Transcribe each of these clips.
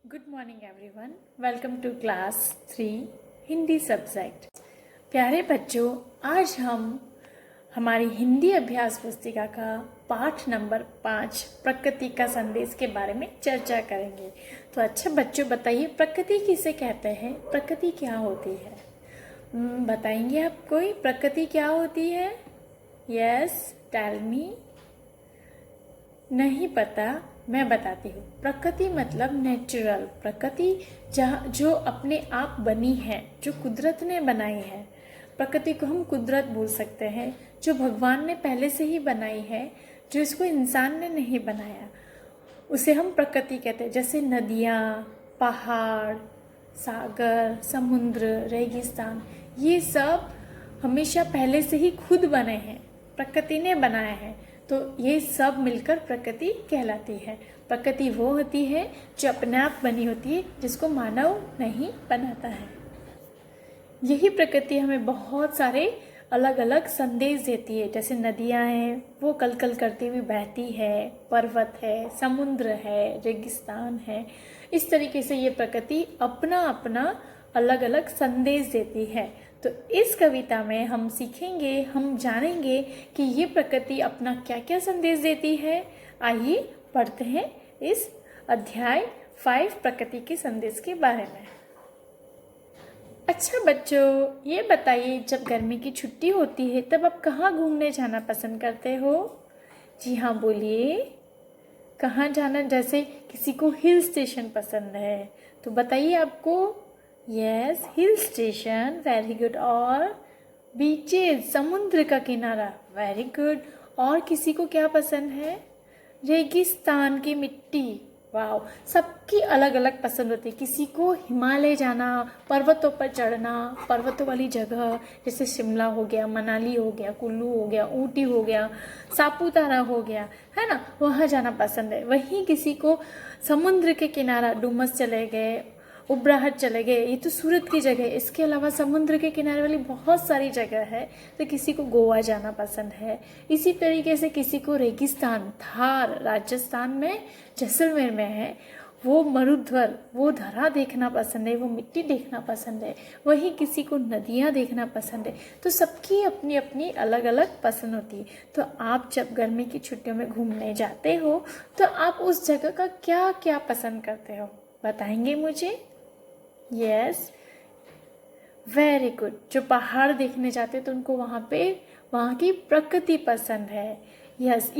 Good morning everyone, welcome to class 3 Hindi subject. प्यारे बच्चों, आज हम हमारी हिंदी अभ्यास पुस्तिका का पाठ नंबर 5 प्रकृति का संदेश के बारे में चर्चा करेंगे। तो अच्छा बच्चों, बताइए प्रकृति किसे कहते हैं, प्रकृति क्या होती है? बताएंगे आप कोई प्रकृति क्या होती है? Yes, tell me. नहीं पता? मैं बताती हूँ। प्रकृति मतलब नेचुरल, प्रकृति जहाँ जो अपने आप बनी है, जो कुदरत ने बनाई है। प्रकृति को हम कुदरत बोल सकते हैं, जो भगवान ने पहले से ही बनाई है, जो इसको इंसान ने नहीं बनाया, उसे हम प्रकृति कहते हैं। जैसे नदियाँ, पहाड़, सागर, समुद्र, रेगिस्तान, ये सब हमेशा पहले से ही खुद बने हैं, प्रकृति ने बनाया है। तो ये सब मिलकर प्रकृति कहलाती है। प्रकृति वो होती है जो अपने आप बनी होती है, जिसको मानव नहीं बनाता है। यही प्रकृति हमें बहुत सारे अलग अलग संदेश देती है। जैसे नदियाँ हैं, वो कल कल करती हुई बहती है, पर्वत है, समुद्र है, रेगिस्तान है। इस तरीके से ये प्रकृति अपना अपना अलग अलग संदेश देती है। तो इस कविता में हम सीखेंगे, हम जानेंगे कि ये प्रकृति अपना क्या क्या संदेश देती है। आइए पढ़ते हैं इस अध्याय 5 प्रकृति के संदेश के बारे में। अच्छा बच्चों, ये बताइए, जब गर्मी की छुट्टी होती है तब आप कहाँ घूमने जाना पसंद करते हो? जी हाँ, बोलिए, कहाँ जाना? जैसे किसी को हिल स्टेशन पसंद है तो बताइए आपको। Yes, hill station, very good. और बीचेस, समुद्र का किनारा, वेरी गुड। और किसी को क्या पसंद है? रेगिस्तान की मिट्टी, वाह। सबकी अलग अलग पसंद होती है। किसी को हिमालय जाना, पर्वतों पर चढ़ना, पर्वतों वाली जगह जैसे शिमला हो गया, मनाली हो गया, कुल्लू हो गया, ऊटी हो गया, सापुतारा हो गया, है ना, वहाँ जाना पसंद है। वहीं किसी को समुद्र के किनारा, डुमस चले गए, उबराहट चले गए, ये तो सूरत की जगह है। इसके अलावा समुद्र के किनारे वाली बहुत सारी जगह है। तो किसी को गोवा जाना पसंद है। इसी तरीके से किसी को रेगिस्तान, थार राजस्थान में, जैसलमेर में है, वो मरुध्वर, वो धरा देखना पसंद है, वो मिट्टी देखना पसंद है। वहीं किसी को नदियाँ देखना पसंद है। तो सबकी अपनी अपनी अलग अलग पसंद होती है। तो आप जब गर्मी की छुट्टियों में घूमने जाते हो तो आप उस जगह का क्या क्या पसंद करते हो, बताएंगे मुझे? Yes, very good. जो पहाड़ देखने जाते तो उनको वहाँ की प्रकृति पसंद है। यस,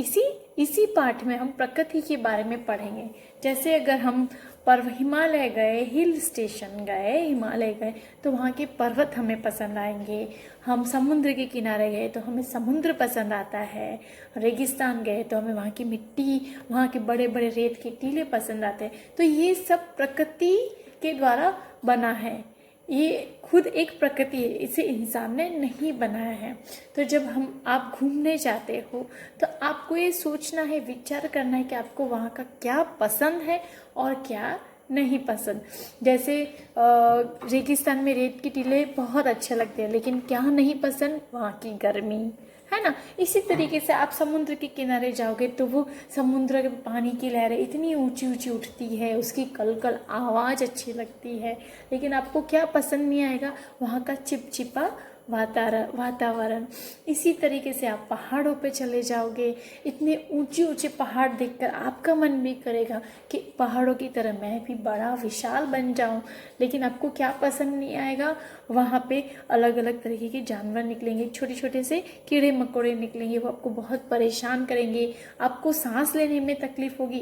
इसी पाठ में हम प्रकृति के बारे में पढ़ेंगे। जैसे अगर हम हिमालय गए, हिल स्टेशन गए, हिमालय गए तो वहाँ के पर्वत हमें पसंद आएंगे। हम समुद्र के किनारे गए तो हमें समुद्र पसंद आता है। रेगिस्तान गए तो हमें वहाँ की मिट्टी, वहाँ के बड़े बड़े रेत के टीले पसंद आते हैं। तो ये सब प्रकृति के द्वारा बना है। ये खुद एक प्रकृति है, इसे इंसान ने नहीं बनाया है। तो जब आप घूमने जाते हो तो आपको ये सोचना है, विचार करना है कि आपको वहाँ का क्या पसंद है और क्या नहीं पसंद। जैसे रेगिस्तान में रेत की टीले बहुत अच्छे लगते हैं, लेकिन क्या नहीं पसंद? वहाँ की गर्मी, है ना। इसी तरीके से आप समुद्र के किनारे जाओगे तो वो समुद्र के पानी की लहरें इतनी ऊंची ऊंची उठती है, उसकी कलकल आवाज़ अच्छी लगती है, लेकिन आपको क्या पसंद नहीं आएगा? वहाँ का चिपचिपा वातावरण। इसी तरीके से आप पहाड़ों पे चले जाओगे, इतने ऊंचे ऊंचे पहाड़ देखकर आपका मन भी करेगा कि पहाड़ों की तरह मैं भी बड़ा विशाल बन जाऊं, लेकिन आपको क्या पसंद नहीं आएगा? वहाँ पे अलग अलग तरीके के जानवर निकलेंगे, छोटे छोटे से कीड़े मकोड़े निकलेंगे, वो आपको बहुत परेशान करेंगे, आपको सांस लेने में तकलीफ होगी,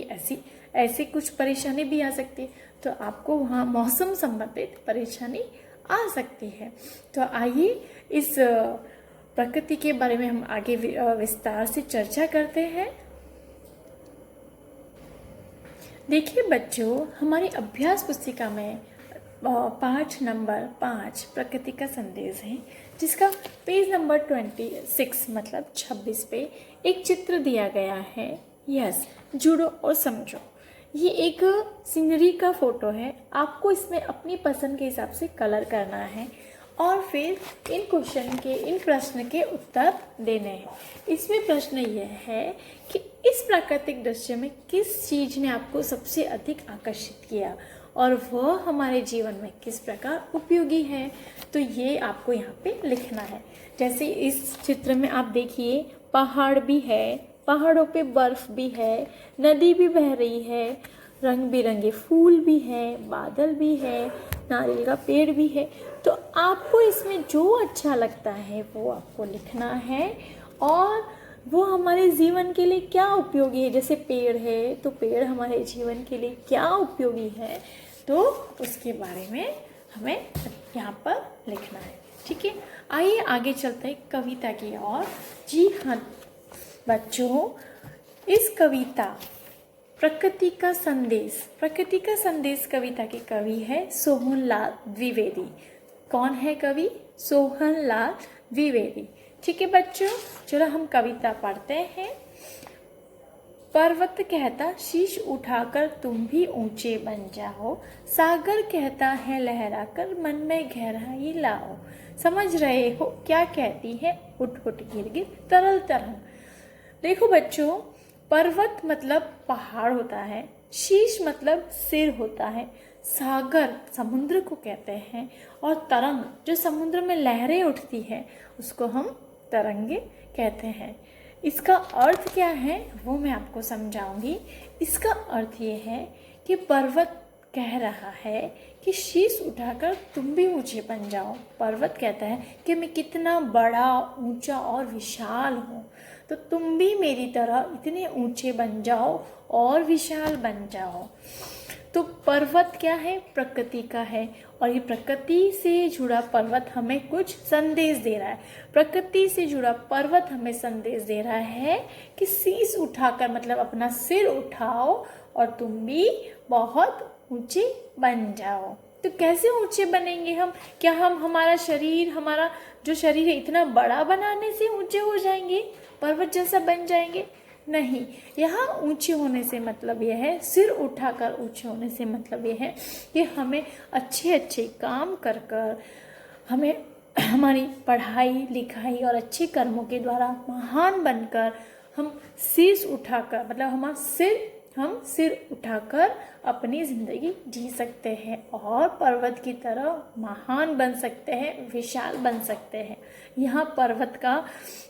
ऐसी कुछ परेशानी भी आ सकती है। तो आपको वहाँ मौसम संबंधित परेशानी आ सकती है। तो आइए इस प्रकृति के बारे में हम आगे विस्तार से चर्चा करते हैं। देखिए बच्चों, हमारी अभ्यास पुस्तिका में पाठ नंबर 5 प्रकृति का संदेश है, जिसका पेज नंबर 26 मतलब 26 पे एक चित्र दिया गया है। यस, जुड़ो और समझो। ये एक सीनरी का फोटो है। आपको इसमें अपनी पसंद के हिसाब से कलर करना है और फिर इन प्रश्न के उत्तर देने हैं। इसमें प्रश्न यह है कि इस प्राकृतिक दृश्य में किस चीज़ ने आपको सबसे अधिक आकर्षित किया और वह हमारे जीवन में किस प्रकार उपयोगी है। तो ये आपको यहाँ पे लिखना है। जैसे इस चित्र में आप देखिए, पहाड़ भी है, पहाड़ों पे बर्फ भी है, नदी भी बह रही है, रंग बिरंगे फूल भी हैं, बादल भी है, नारियल का पेड़ भी है। तो आपको इसमें जो अच्छा लगता है वो आपको लिखना है और वो हमारे जीवन के लिए क्या उपयोगी है। जैसे पेड़ है तो पेड़ हमारे जीवन के लिए क्या उपयोगी है, तो उसके बारे में हमें यहाँ पर लिखना है। ठीक है, आइए आगे चलते हैं कविता की ओर। जी हाँ बच्चों, इस कविता प्रकृति का संदेश कविता के कवि है सोहनलाल द्विवेदी। कौन है कवि? सोहनलाल द्विवेदी। ठीक है बच्चों, चलो हम कविता पढ़ते हैं। पर्वत कहता शीश उठाकर तुम भी ऊंचे बन जाओ, सागर कहता है लहराकर मन में गहराई लाओ। समझ रहे हो क्या कहती है? उठ उठ गिर गिर तरल तरंग। देखो बच्चों, पर्वत मतलब पहाड़ होता है, शीश मतलब सिर होता है, सागर समुद्र को कहते हैं, और तरंग जो समुद्र में लहरें उठती है उसको हम तरंगे कहते हैं। इसका अर्थ क्या है वो मैं आपको समझाऊंगी। इसका अर्थ ये है कि पर्वत कह रहा है कि शीश उठाकर तुम भी ऊंचे बन जाओ। पर्वत कहता है कि मैं कितना बड़ा, ऊंचा और विशाल हूँ, तो तुम भी मेरी तरह इतने ऊंचे बन जाओ और विशाल बन जाओ। तो पर्वत क्या है? प्रकृति का है, और ये प्रकृति से जुड़ा पर्वत हमें कुछ संदेश दे रहा है। प्रकृति से जुड़ा पर्वत हमें संदेश दे रहा है कि शीश उठाकर मतलब अपना सिर उठाओ और तुम भी बहुत ऊंचे बन जाओ। तो कैसे ऊंचे बनेंगे हम? क्या हम हमारा जो शरीर है इतना बड़ा बनाने से ऊंचे हो जाएंगे, पर्वत जैसा बन जाएंगे? नहीं, यहाँ ऊंचे होने से मतलब यह है, सिर उठाकर ऊंचे होने से मतलब यह है कि हमें अच्छे अच्छे काम कर हमें हमारी पढ़ाई लिखाई और अच्छे कर्मों के द्वारा महान बनकर हम शीश उठाकर मतलब हम सिर उठाकर अपनी ज़िंदगी जी सकते हैं और पर्वत की तरह महान बन सकते हैं, विशाल बन सकते हैं। यहाँ पर्वत का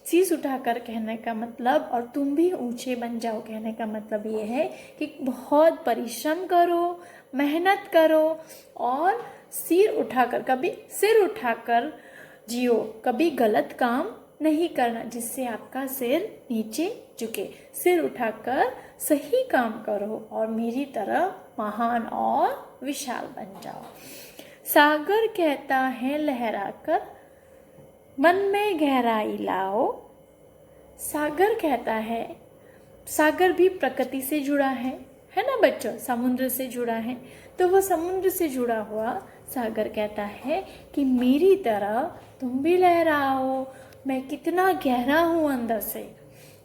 शीश उठाकर कहने का मतलब और तुम भी ऊंचे बन जाओ कहने का मतलब ये है कि बहुत परिश्रम करो, मेहनत करो और कभी सिर उठाकर जियो, कभी गलत काम नहीं करना जिससे आपका सिर नीचे झुके। सिर उठाकर सही काम करो और मेरी तरह महान और विशाल बन जाओ। सागर कहता है लहराकर मन में गहराई लाओ। सागर कहता है, सागर भी प्रकृति से जुड़ा है ना बच्चों, समुद्र से जुड़ा है। तो वो समुद्र से जुड़ा हुआ सागर कहता है कि मेरी तरह तुम भी लहराओ, मैं कितना गहरा हूँ अंदर से।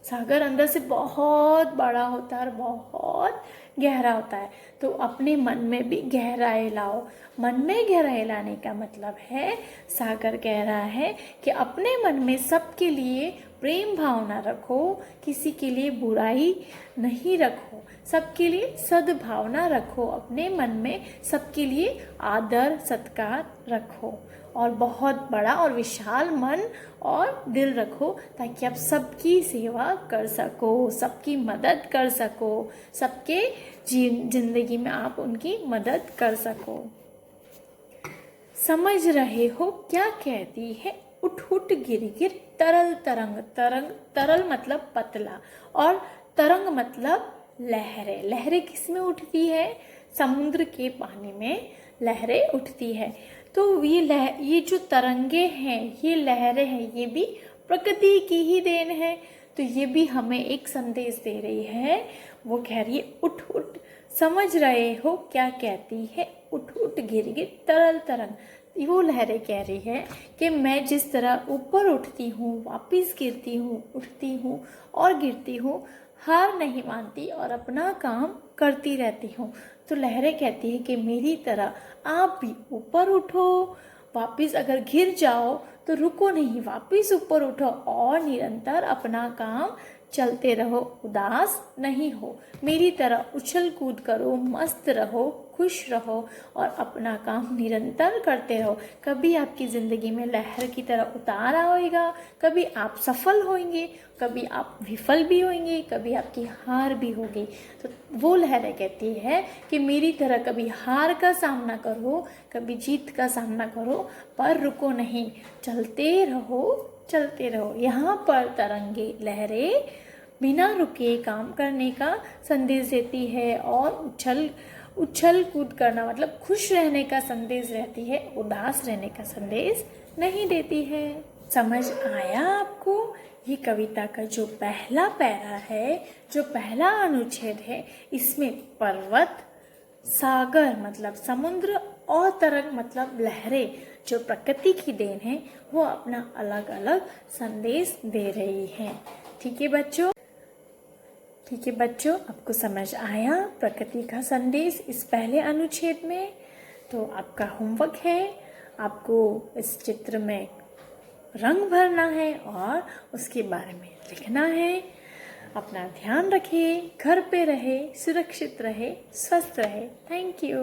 सागर अंदर से बहुत बड़ा होता है और बहुत गहरा होता है। तो अपने मन में भी गहराई लाओ। मन में गहराई लाने का मतलब है, सागर कह रहा है कि अपने मन में सबके लिए प्रेम भावना रखो, किसी के लिए बुराई नहीं रखो, सबके लिए सद्भावना रखो, अपने मन में सबके लिए आदर सत्कार रखो और बहुत बड़ा और विशाल मन और दिल रखो ताकि आप सबकी सेवा कर सको, सबकी मदद कर सको, सबके जिंदगी में आप उनकी मदद कर सको। समझ रहे हो क्या कहती है? उठ उठ गिर गिर तरल तरंग। तरल मतलब पतला और तरंग मतलब लहरें। लहरें किस में उठती है? समुद्र के पानी में लहरें उठती है। तो ये जो तरंगे हैं, ये लहरें हैं, ये भी प्रकृति की ही देन है। तो ये भी हमें एक संदेश दे रही है। वो कह रही है उठ उठ। समझ रहे हो क्या कहती है? उठ उठ गिर गिर तरल तरंग। वो लहरें कह रही है कि मैं जिस तरह ऊपर उठती हूँ, वापिस गिरती हूँ, उठती हूँ और गिरती हूँ, हार नहीं मानती और अपना काम करती रहती हूँ। तो लहरें कहती है कि मेरी तरह आप भी ऊपर उठो, वापस अगर गिर जाओ तो रुको नहीं, वापस ऊपर उठो और निरंतर अपना काम चलते रहो, उदास नहीं हो। मेरी तरह उछल कूद करो, मस्त रहो, खुश रहो और अपना काम निरंतर करते रहो। कभी आपकी ज़िंदगी में लहर की तरह उतार आएगा, कभी आप सफल होंगे, कभी आप विफल भी होंगे, कभी आपकी हार भी होगी। तो वो लहरें कहती है कि मेरी तरह कभी हार का सामना करो, कभी जीत का सामना करो, पर रुको नहीं, चलते रहो, चलते रहो। यहाँ पर तरंगे लहरें बिना रुके काम करने का संदेश देती है और उछल कूद करना मतलब खुश रहने का संदेश रहती है, उदास रहने का संदेश नहीं देती है। समझ आया आपको? ये कविता का जो पहला पैरा है, जो पहला अनुच्छेद है, इसमें पर्वत, सागर मतलब समुद्र और तरंग मतलब लहरें जो प्रकृति की देन है, वो अपना अलग अलग संदेश दे रही हैं। ठीक है बच्चों? ठीक है बच्चों, आपको समझ आया प्रकृति का संदेश इस पहले अनुच्छेद में? तो आपका होमवर्क है, आपको इस चित्र में रंग भरना है और उसके बारे में लिखना है। अपना ध्यान रखें, घर पे रहे, सुरक्षित रहे, स्वस्थ रहे। Thank you.